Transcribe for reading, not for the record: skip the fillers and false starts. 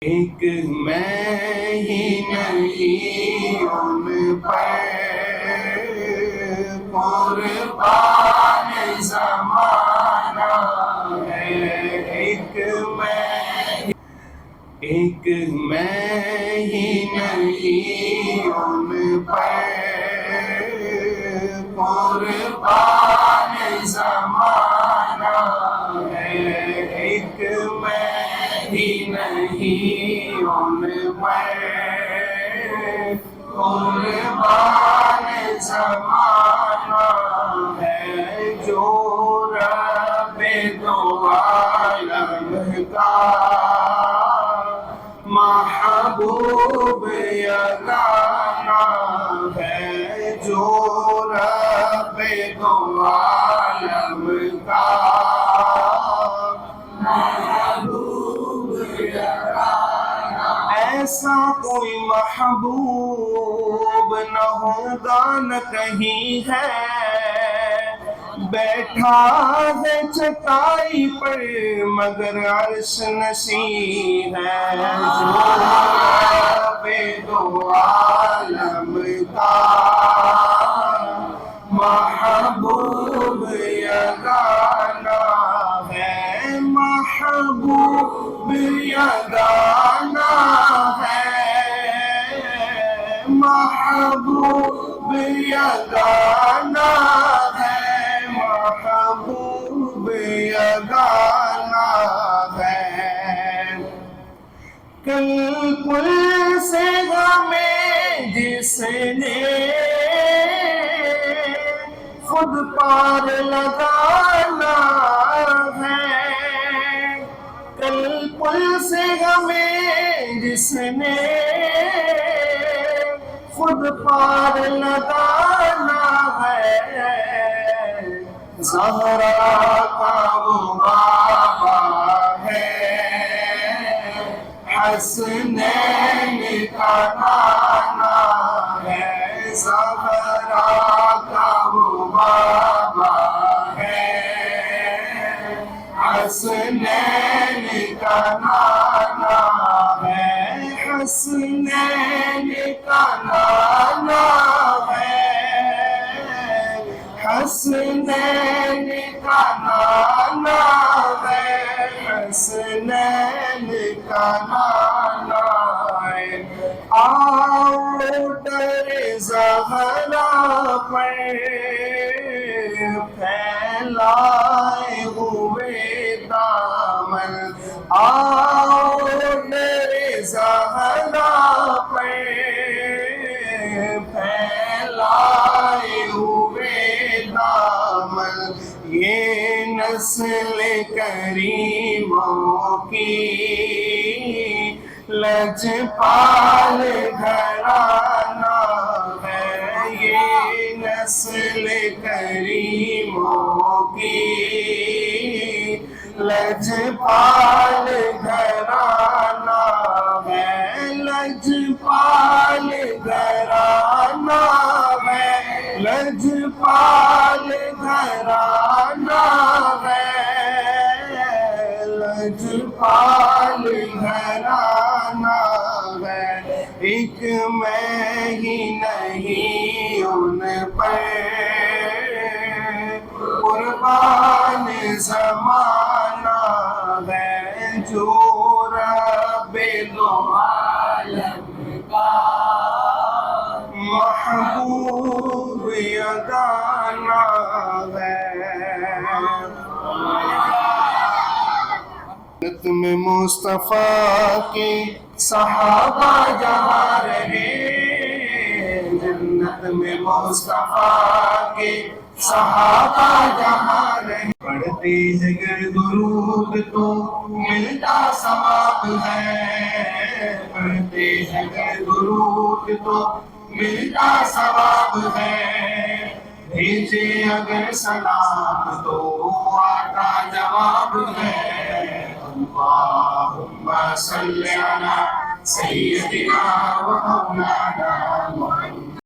ایک میں ہی نہیں ان پر قربان زمانہ ہے، ایک میں ہی نہیں ان پر قربان زمانہ ہے، ایک میں ہی نہیں ان پر قربان زمانہ ہے، جو رب دو عالم کا محبوب یگانہ ہے، جو رب دو عالم کا محبوب یگانہ، ایسا کوئی محبوب نہ ہوگا نہ کہیں ہے، بیٹھا ہے چٹائی پر مگر عرش نشین ہے، جو رب دو عالم کا محبوب یگانہ ہے، محبوب یگانہ ہے، محبوب یگانہ ہے، محبوب یگانہ ہے، کل پل سے ہمیں جس نے خود پار لگانا ہے، کل پل سے ہمیں جس نے خود پار لگانا ہے، زہرا کا وہ بابا ہے، حسنین کا نانا ہے، زہرا کا وہ بابا ہے، حسنین کا نانا ہے، حسنین کا نانا ہے، حسنین کا نانا ہے، حسنین کا نانا ہے، آؤ در زہرا پر پھیلائے ہوئے دامن، آؤ در زہرا پر پھیلائے ہوئے دامن، یہ نسل کریموں کی لجپال گھرانہ ہے، یہ نسل کریموں کی لجپال گھرانہ ہے، لجپال گھرانہ ہے، لجپال گھرانہ ہے، لجپال گھرانہ ہے، ایک میں ہی نہیں ان پر قربان زمانہ ہے، جو رب دو عالم کا محبوب یگانہ ہے، جنت میں مصطفیٰ کے صحابہ جہاں رہے، جنت میں مصطفیٰ کے صحابہ جہاں رہے، پڑھتے ہیں گر درود تو ملتا ثواب ہے، پڑھتے ہیں گر درود تو ملتا ثواب ہے، بھیجے اگر سلام تو آتا جواب ہے، اللہم صلی علی سیدنا و مولانا محمد